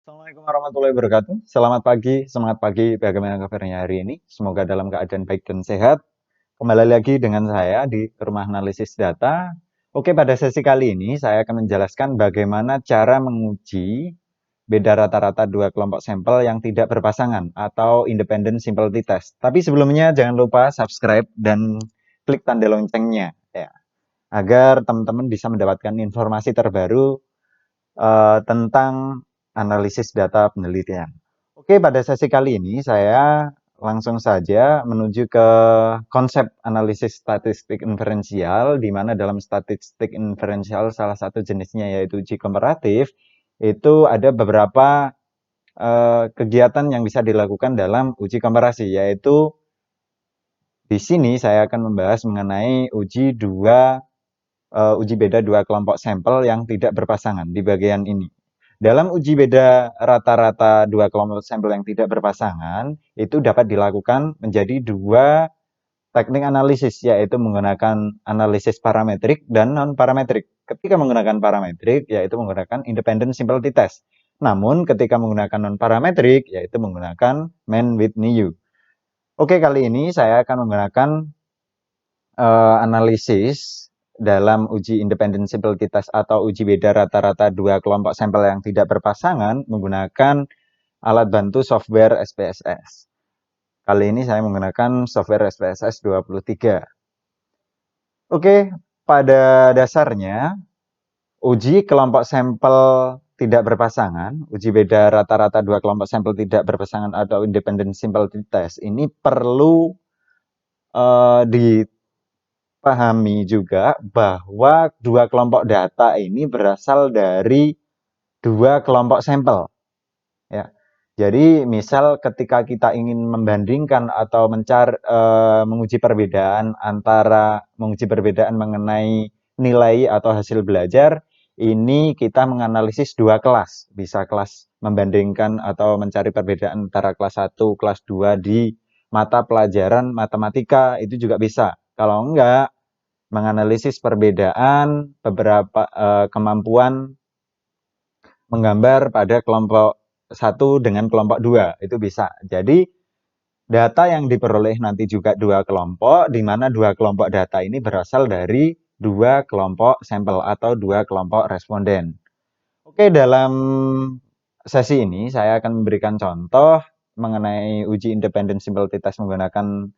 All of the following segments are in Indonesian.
Assalamualaikum warahmatullahi wabarakatuh. Selamat pagi, semangat pagi. Bagaimana kabarnya hari ini? Semoga dalam keadaan baik dan sehat. Kembali lagi dengan saya di Rumah Analisis Data. Oke, pada sesi kali ini saya akan menjelaskan bagaimana cara menguji beda rata-rata dua kelompok sampel yang tidak berpasangan atau independent simple t-test. Tapi sebelumnya jangan lupa subscribe dan klik tanda loncengnya ya, agar teman-teman bisa mendapatkan informasi terbaru tentang analisis data penelitian. Oke, pada sesi kali ini saya langsung saja menuju ke konsep analisis statistik inferensial, di mana dalam statistik inferensial salah satu jenisnya yaitu uji komparatif, itu ada beberapa kegiatan yang bisa dilakukan dalam uji komparasi, yaitu di sini saya akan membahas mengenai uji beda dua kelompok sampel yang tidak berpasangan di bagian ini. Dalam uji beda rata-rata dua kelompok sampel yang tidak berpasangan, itu dapat dilakukan menjadi dua teknik analisis, yaitu menggunakan analisis parametrik dan non-parametrik. Ketika menggunakan parametrik, yaitu menggunakan independent simple t-test. Namun, ketika menggunakan non-parametrik, yaitu menggunakan Mann-Whitney-U. Oke, kali ini saya akan menggunakan analisis dalam uji independent simple t-test atau uji beda rata-rata dua kelompok sampel yang tidak berpasangan menggunakan alat bantu software SPSS. Kali ini saya menggunakan software SPSS 23. Oke, pada dasarnya uji kelompok sampel tidak berpasangan, uji beda rata-rata dua kelompok sampel tidak berpasangan atau independent simple t-test ini perlu dipahami juga bahwa dua kelompok data ini berasal dari dua kelompok sampel. Ya. Jadi misal ketika kita ingin membandingkan atau menguji perbedaan mengenai nilai atau hasil belajar, ini kita menganalisis dua kelas. Bisa kelas membandingkan atau mencari perbedaan antara kelas 1, kelas 2 di mata pelajaran matematika, itu juga bisa. Kalau enggak, menganalisis perbedaan beberapa kemampuan menggambar pada kelompok 1 dengan kelompok 2, itu bisa. Jadi, data yang diperoleh nanti juga dua kelompok, di mana dua kelompok data ini berasal dari dua kelompok sampel atau dua kelompok responden. Oke, dalam sesi ini saya akan memberikan contoh mengenai uji independent simple t-test menggunakan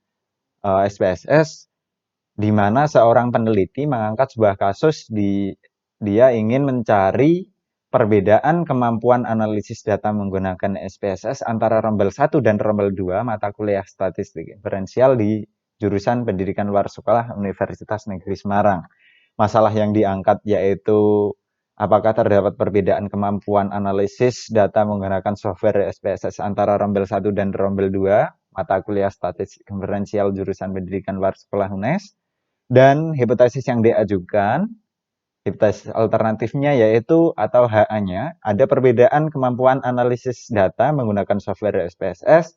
SPSS, di mana seorang peneliti mengangkat sebuah kasus dia ingin mencari perbedaan kemampuan analisis data menggunakan SPSS antara rombel 1 dan rombel 2 mata kuliah statistik inferensial di jurusan pendidikan luar sekolah Universitas Negeri Semarang. Masalah yang diangkat yaitu apakah terdapat perbedaan kemampuan analisis data menggunakan software SPSS antara rombel 1 dan rombel 2 mata kuliah statistik inferensial jurusan pendidikan luar sekolah UNES. Dan hipotesis yang diajukan, hipotesis alternatifnya yaitu atau HA-nya, ada perbedaan kemampuan analisis data menggunakan software SPSS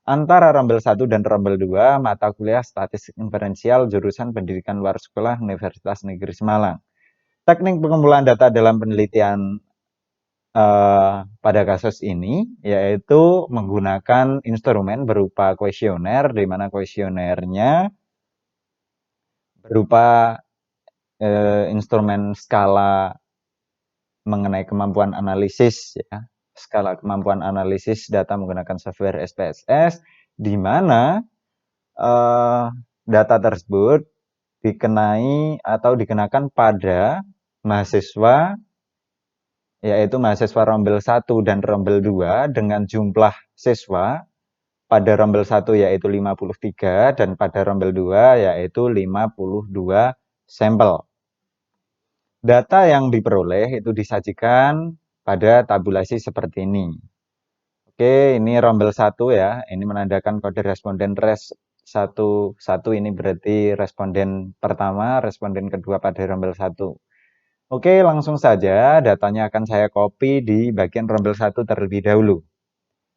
antara rombel 1 dan rombel 2 mata kuliah statistik inferensial jurusan pendidikan luar sekolah Universitas Negeri Semarang. Teknik pengumpulan data dalam penelitian pada kasus ini yaitu menggunakan instrumen berupa kuesioner, di mana kuesionernya berupa instrumen skala mengenai kemampuan analisis ya, skala kemampuan analisis data menggunakan software SPSS, di mana data tersebut dikenakan pada mahasiswa, yaitu mahasiswa rombel 1 dan rombel 2 dengan jumlah siswa pada rombel 1 yaitu 53 dan pada rombel 2 yaitu 52 sampel. Data yang diperoleh itu disajikan pada tabulasi seperti ini. Oke, ini rombel 1 ya, ini menandakan kode responden res 1, ini berarti responden pertama, responden kedua pada rombel 1. Oke, langsung saja datanya akan saya copy di bagian rombel 1 terlebih dahulu.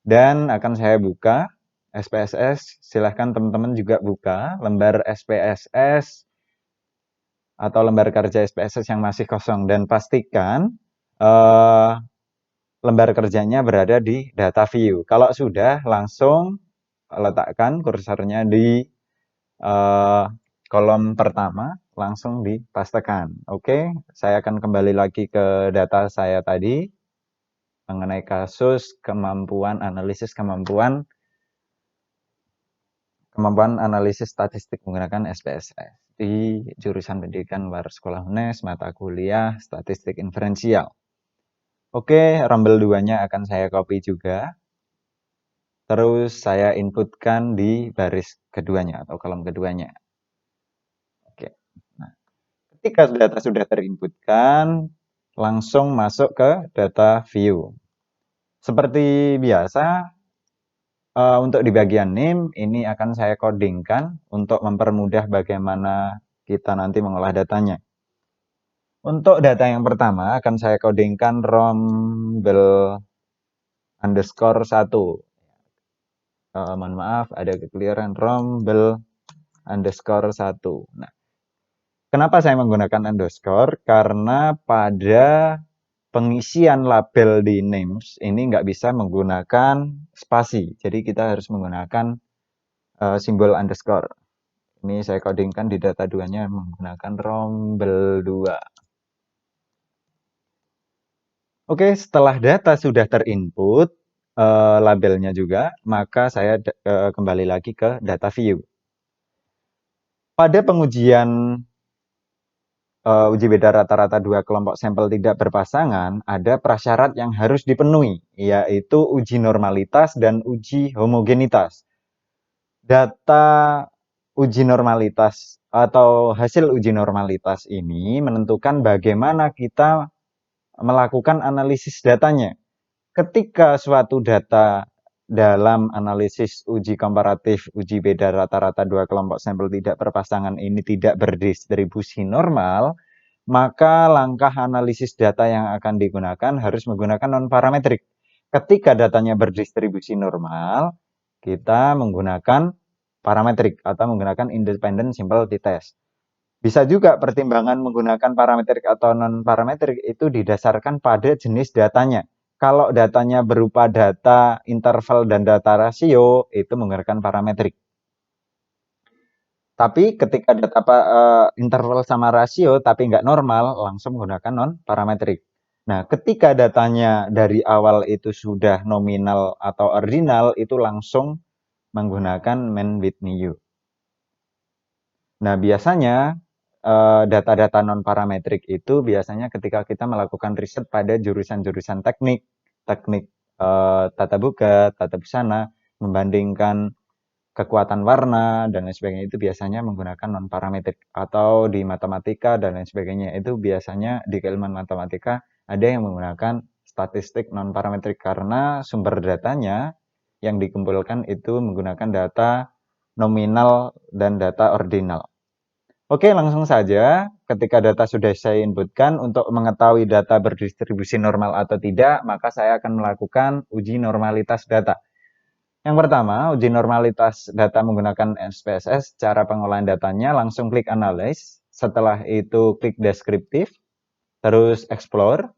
Dan akan saya buka SPSS, silahkan teman-teman juga buka lembar SPSS atau lembar kerja SPSS yang masih kosong dan pastikan lembar kerjanya berada di data view. Kalau sudah, langsung letakkan kursornya di kolom pertama, langsung dipastekan. Oke, saya akan kembali lagi ke data saya tadi mengenai kasus kemampuan analisis kemampuan analisis statistik menggunakan SPSS di jurusan pendidikan luar sekolah UNES, mata kuliah statistik inferensial. Oke, rombel 2-nya akan saya copy juga. Terus saya inputkan di baris keduanya atau kolom keduanya. Oke. Nah, ketika data sudah terinputkan, langsung masuk ke data view. Seperti biasa, untuk di bagian name, ini akan saya codingkan untuk mempermudah bagaimana kita nanti mengolah datanya. Untuk data yang pertama, akan saya codingkan rombel underscore 1. Mohon maaf, ada kekeliruan rombel underscore 1. Nah, kenapa saya menggunakan underscore? Karena pada pengisian label di names ini nggak bisa menggunakan spasi. Jadi kita harus menggunakan simbol underscore. Ini saya codingkan di data 2-nya menggunakan rombel 2. Oke, setelah data sudah terinput, labelnya juga, maka saya kembali lagi ke data view. Pada pengujian uji beda rata-rata dua kelompok sampel tidak berpasangan, ada prasyarat yang harus dipenuhi, yaitu uji normalitas dan uji homogenitas. Data uji normalitas atau hasil uji normalitas ini menentukan bagaimana kita melakukan analisis datanya. Ketika suatu data dalam analisis uji komparatif uji beda rata-rata dua kelompok sampel tidak berpasangan ini tidak berdistribusi normal, maka langkah analisis data yang akan digunakan harus menggunakan non-parametrik. Ketika datanya berdistribusi normal, kita menggunakan parametrik atau menggunakan independent simple t-test. Bisa juga pertimbangan menggunakan parametrik atau non-parametrik itu didasarkan pada jenis datanya. Kalau datanya berupa data interval dan data rasio, itu menggunakan parametrik. Tapi ketika data interval sama rasio tapi nggak normal, langsung menggunakan non-parametrik. Nah, ketika datanya dari awal itu sudah nominal atau ordinal, itu langsung menggunakan main with new. Nah, biasanya data-data non-parametrik itu biasanya ketika kita melakukan riset pada jurusan-jurusan teknik tata boga, tata busana, membandingkan kekuatan warna, dan lain sebagainya itu biasanya menggunakan non-parametrik. Atau di matematika dan lain sebagainya itu biasanya di keilmuan matematika ada yang menggunakan statistik non-parametrik karena sumber datanya yang dikumpulkan itu menggunakan data nominal dan data ordinal. Oke, langsung saja. Ketika data sudah saya inputkan, untuk mengetahui data berdistribusi normal atau tidak, maka saya akan melakukan uji normalitas data. Yang pertama, uji normalitas data menggunakan SPSS. Cara pengolahan datanya, langsung klik Analyze. Setelah itu klik Deskriptif, terus Explore.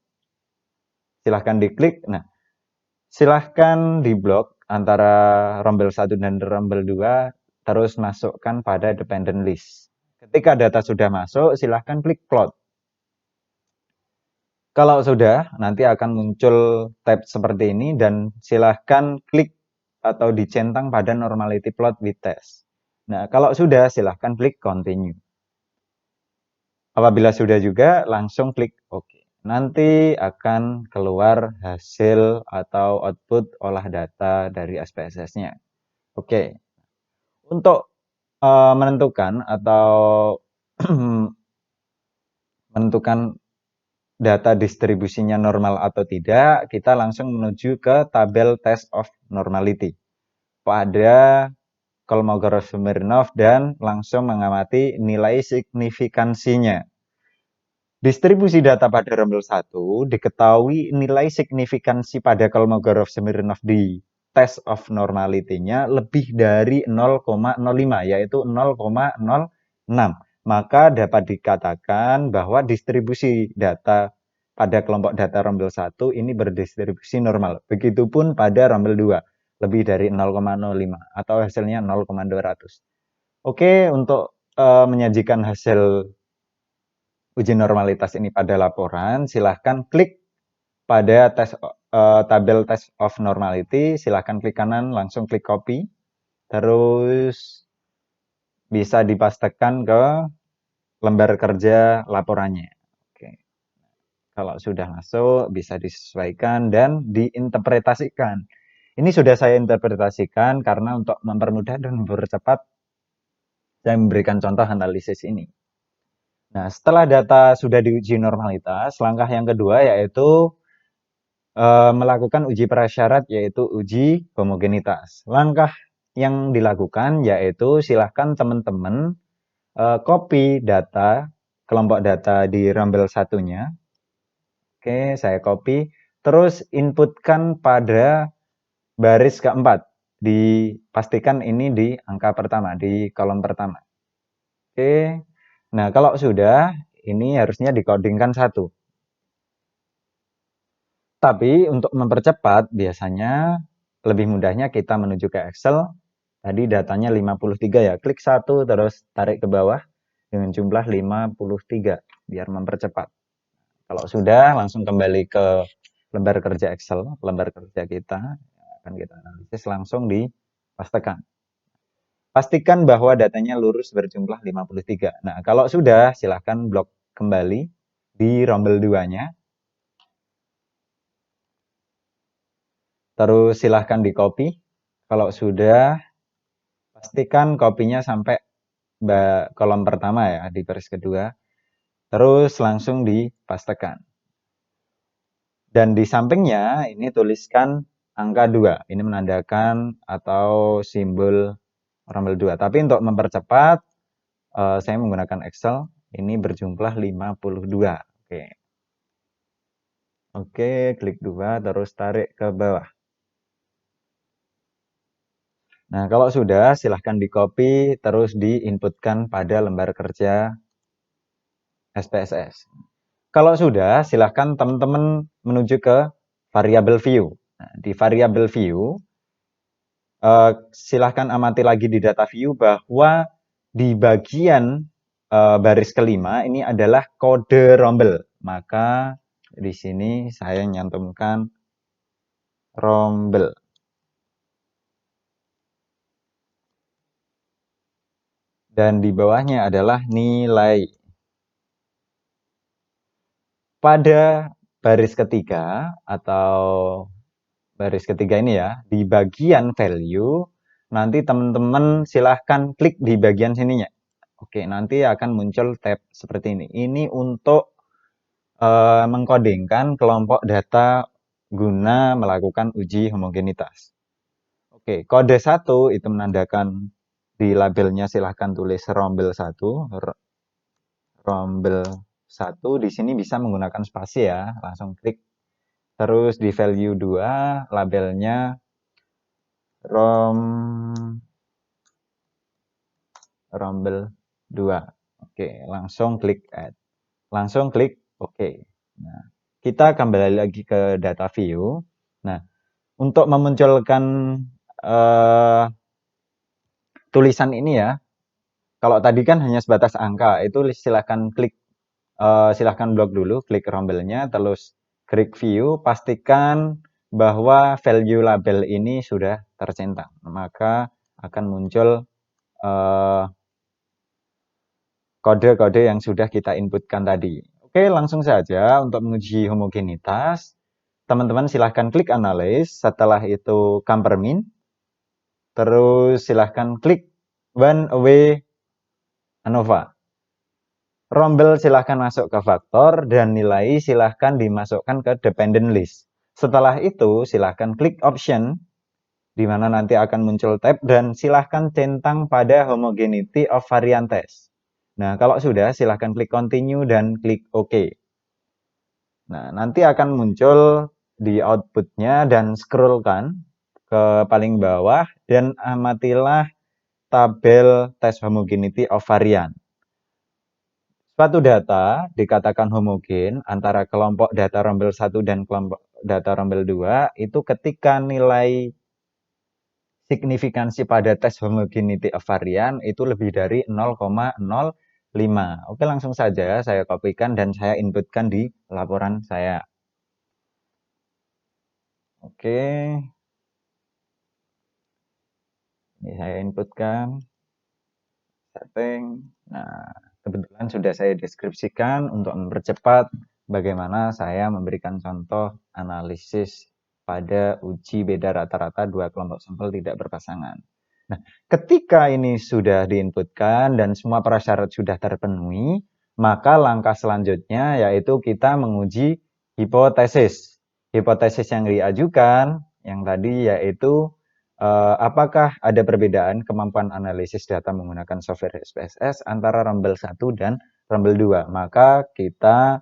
Silahkan diklik. Nah, silahkan diblok antara rombel 1 dan rombel 2, terus masukkan pada dependent list. Ketika data sudah masuk, silahkan klik plot. Kalau sudah, nanti akan muncul tab seperti ini dan silahkan klik atau dicentang pada normality plot with test. Nah, kalau sudah, silahkan klik continue. Apabila sudah juga, langsung klik OK. Nanti akan keluar hasil atau output olah data dari SPSS-nya. Oke. Untuk menentukan atau menentukan data distribusinya normal atau tidak, kita langsung menuju ke tabel test of normality pada Kolmogorov-Smirnov dan langsung mengamati nilai signifikansinya. Distribusi data pada rombel 1 diketahui nilai signifikansi pada Kolmogorov-Smirnov di test of normality-nya lebih dari 0,05 yaitu 0,06. Maka dapat dikatakan bahwa distribusi data pada kelompok data rombel 1 ini berdistribusi normal. Begitupun pada rombel 2, lebih dari 0,05 atau hasilnya 0,200. Oke, untuk menyajikan hasil uji normalitas ini pada laporan, silahkan klik pada tabel test of normality, silahkan klik kanan, langsung klik copy, terus bisa dipastekan ke lembar kerja laporannya. Oke. Kalau sudah masuk, bisa disesuaikan dan diinterpretasikan. Ini sudah saya interpretasikan karena untuk mempermudah dan mempercepat saya memberikan contoh analisis ini. Nah, setelah data sudah diuji normalitas, langkah yang kedua yaitu melakukan uji prasyarat, yaitu uji homogenitas. Langkah yang dilakukan yaitu silahkan teman-teman copy data, kelompok data di rombel satunya. Oke, saya copy. Terus inputkan pada baris keempat. Dipastikan ini di angka pertama, di kolom pertama. Oke, nah kalau sudah, ini harusnya dikodingkan 1. Tapi untuk mempercepat, biasanya lebih mudahnya kita menuju ke Excel. Tadi datanya 53 ya, klik 1 terus tarik ke bawah dengan jumlah 53 biar mempercepat. Kalau sudah, langsung kembali ke lembar kerja Excel, lembar kerja kita, akan kita analisis langsung dipastekan. Pastikan bahwa datanya lurus berjumlah 53. Nah, kalau sudah, silahkan blok kembali di rombel 2-nya. Terus silahkan di copy. Kalau sudah, pastikan kopinya sampai kolom pertama ya, di baris kedua. Terus langsung dipastekan. Dan di sampingnya ini tuliskan angka 2. Ini menandakan atau simbol rombel 2. Tapi untuk mempercepat, saya menggunakan Excel. Ini berjumlah 52. Oke. Oke, klik 2, terus tarik ke bawah. Nah, kalau sudah, silahkan di copy, terus diinputkan pada lembar kerja SPSS. Kalau sudah, silahkan teman-teman menuju ke variable view. Nah, di variable view, silahkan amati lagi di data view bahwa di bagian baris kelima ini adalah kode rombel. Maka di sini saya nyantumkan rombel. Dan di bawahnya adalah nilai. Pada baris ketiga atau baris ketiga ini ya, di bagian value, nanti teman-teman silahkan klik di bagian sininya. Oke, nanti akan muncul tab seperti ini. Ini untuk mengkodingkan kelompok data guna melakukan uji homogenitas. Oke, kode 1 itu menandakan di labelnya silahkan tulis rombel 1. Rombel 1 di sini bisa menggunakan spasi ya, langsung klik. Terus di value 2 labelnya rombel 2. Oke, langsung klik add. Langsung klik OK. Nah, kita kembali lagi ke data view. Nah, untuk memunculkan tulisan ini ya, kalau tadi kan hanya sebatas angka, itu silahkan klik, silahkan blok dulu, klik rombelnya, terus klik view, pastikan bahwa value label ini sudah tercentang. Maka akan muncul kode-kode yang sudah kita inputkan tadi. Oke, langsung saja untuk menguji homogenitas. Teman-teman silahkan klik analyze, setelah itu compare mean, terus silahkan klik one away ANOVA. Rombel silahkan masuk ke faktor dan nilai silahkan dimasukkan ke dependent list. Setelah itu silahkan klik option, di mana nanti akan muncul tab dan silahkan centang pada homogeneity of variant test. Nah, kalau sudah silahkan klik continue dan klik OK. Nah, nanti akan muncul di outputnya dan scrollkan ke paling bawah dan amatilah tabel test homogeneity of variant. Suatu data dikatakan homogen antara kelompok data rombel 1 dan kelompok data rombel 2 itu ketika nilai signifikansi pada tes homogeneity of varian itu lebih dari 0,05. Oke, langsung saja saya kopikan dan saya inputkan di laporan saya. Oke, ini saya inputkan setting. Nah, kebetulan sudah saya deskripsikan untuk mempercepat bagaimana saya memberikan contoh analisis pada uji beda rata-rata dua kelompok sampel tidak berpasangan. Nah, ketika ini sudah diinputkan dan semua prasyarat sudah terpenuhi, maka langkah selanjutnya yaitu kita menguji hipotesis. Hipotesis yang diajukan yang tadi yaitu apakah ada perbedaan kemampuan analisis data menggunakan software SPSS antara rombel 1 dan rombel 2? Maka kita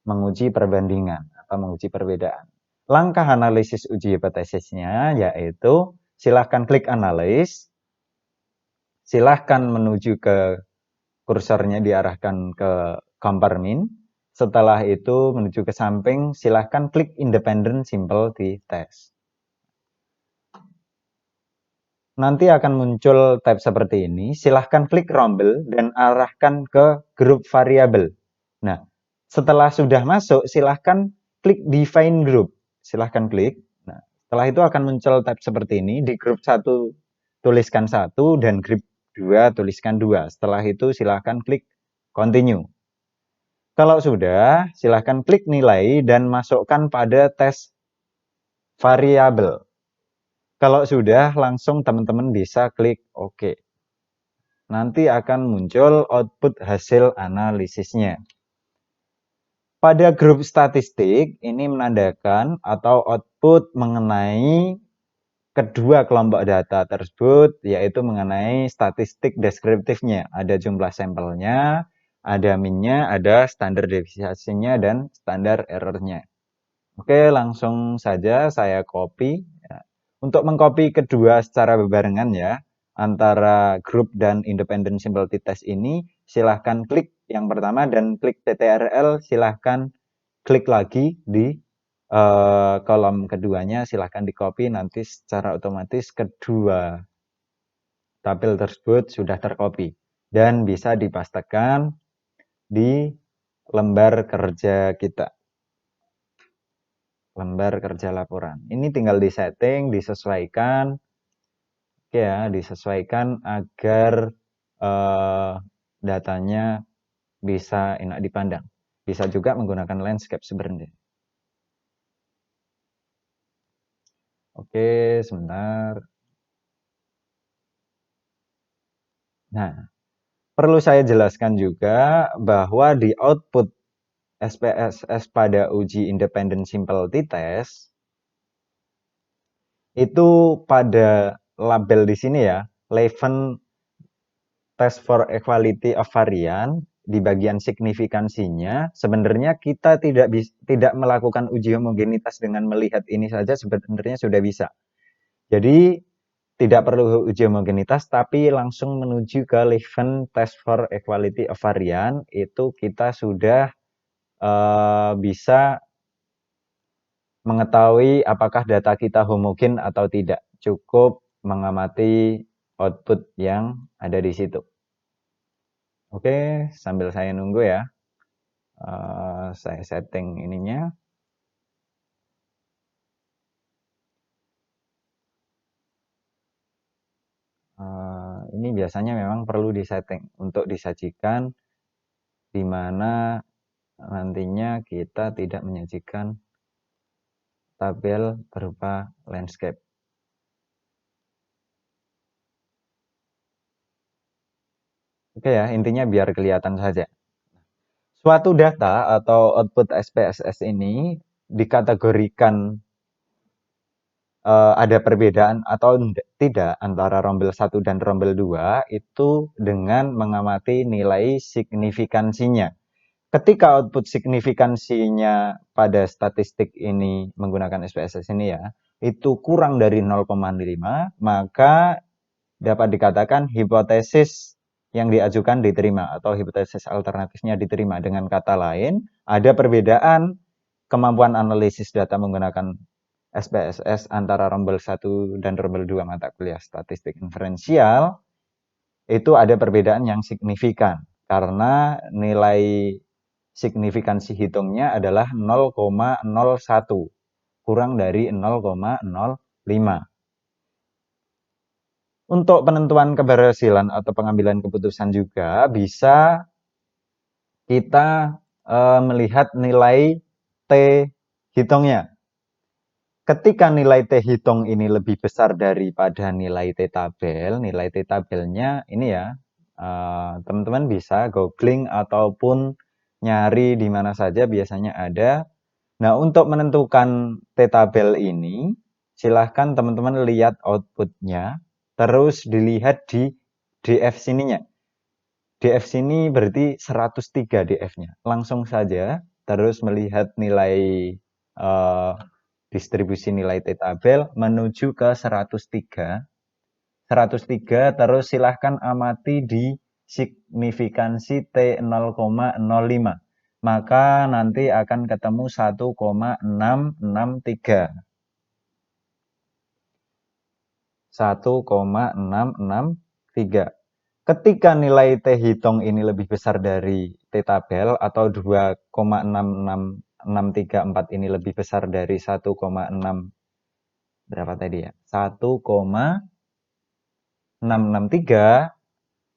menguji perbandingan atau menguji perbedaan. Langkah analisis uji hipotesisnya yaitu silahkan klik analyze, silahkan menuju ke kursornya diarahkan ke compare mean. Setelah itu menuju ke samping, silahkan klik independent simple di test. Nanti akan muncul tab seperti ini. Silahkan klik rombel dan arahkan ke grup variabel. Nah, setelah sudah masuk, silahkan klik define group. Silahkan klik. Nah, setelah itu akan muncul tab seperti ini. Di grup 1 tuliskan 1 dan grup 2 tuliskan 2. Setelah itu silahkan klik continue. Kalau sudah, silahkan klik nilai dan masukkan pada tes variabel. Kalau sudah, langsung teman-teman bisa klik OK. Nanti akan muncul output hasil analisisnya. Pada grup statistik, ini menandakan atau output mengenai kedua kelompok data tersebut, yaitu mengenai statistik deskriptifnya. Ada jumlah sampelnya, ada mean-nya, ada standar deviasinya, dan standar error-nya. Oke, langsung saja saya copy. Untuk mengcopy kedua secara berbarengan ya, antara grup dan independent simple t-test ini, silahkan klik yang pertama dan klik TTRL, silahkan klik lagi di kolom keduanya, silahkan di copy, nanti secara otomatis kedua tabel tersebut sudah tercopy dan bisa dipastekan di lembar kerja kita. Lembar kerja laporan. Ini tinggal disetting, disesuaikan, oke ya, disesuaikan agar datanya bisa enak dipandang. Bisa juga menggunakan landscape sebenarnya. Oke, sebentar. Nah, perlu saya jelaskan juga bahwa di output SPSS pada uji independent simple t-test itu pada label di sini ya, Leven test for equality of varian di bagian signifikansinya, sebenarnya kita tidak melakukan uji homogenitas dengan melihat ini saja sebenarnya sudah bisa. Jadi tidak perlu uji homogenitas, tapi langsung menuju ke Leven test for equality of varian, itu kita sudah bisa mengetahui apakah data kita homogen atau tidak. Cukup mengamati output yang ada di situ. Oke, sambil saya nunggu ya. Saya setting ininya. Ini biasanya memang perlu disetting untuk disajikan di mana nantinya kita tidak menyajikan tabel berupa landscape. Oke ya, intinya biar kelihatan saja. Suatu data atau output SPSS ini dikategorikan ada perbedaan atau tidak antara rombel 1 dan rombel 2 itu dengan mengamati nilai signifikansinya. Ketika output signifikansinya pada statistik ini menggunakan SPSS ini ya, itu kurang dari 0,5, maka dapat dikatakan hipotesis yang diajukan diterima atau hipotesis alternatifnya diterima. Dengan kata lain, ada perbedaan kemampuan analisis data menggunakan SPSS antara rombel 1 dan rombel 2 mata kuliah statistik inferensial. Itu ada perbedaan yang signifikan karena nilai signifikansi hitungnya adalah 0,01 kurang dari 0,05. Untuk penentuan keberhasilan atau pengambilan keputusan juga bisa kita melihat nilai T hitungnya. Ketika nilai T hitung ini lebih besar daripada nilai T tabel, nilai T tabelnya ini ya, teman-teman bisa googling ataupun nyari di mana saja biasanya ada. Nah, untuk menentukan T tabel ini, silahkan teman-teman lihat outputnya, terus dilihat di DF sininya. DF sini berarti 103 DF-nya. Langsung saja, terus melihat nilai distribusi nilai T tabel menuju ke 103. 103 terus silahkan amati di signifikansi T 0,05. Maka nanti akan ketemu 1,663. 1,663. Ketika nilai T hitung ini lebih besar dari T tabel atau 2,66344 ini lebih besar dari 1,6 berapa tadi ya? 1,663,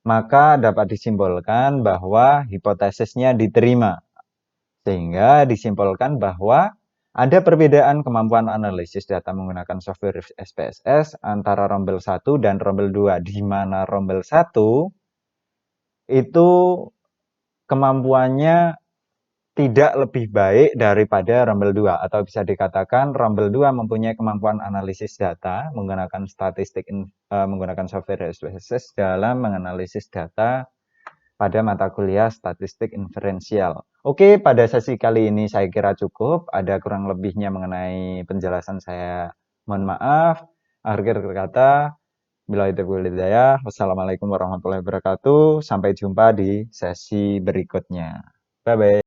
maka dapat disimpulkan bahwa hipotesisnya diterima. Sehingga disimpulkan bahwa ada perbedaan kemampuan analisis data menggunakan software SPSS antara rombel 1 dan rombel 2, di mana rombel 1 itu kemampuannya tidak lebih baik daripada rombel 2, atau bisa dikatakan rombel 2 mempunyai kemampuan analisis data menggunakan menggunakan software SPSS dalam menganalisis data pada mata kuliah statistik inferensial. Oke, pada sesi kali ini saya kira cukup. Ada kurang lebihnya mengenai penjelasan saya. Mohon maaf. Akhir kata, billahi taufiq wal hidayah. Wassalamualaikum warahmatullahi wabarakatuh. Sampai jumpa di sesi berikutnya. Bye-bye.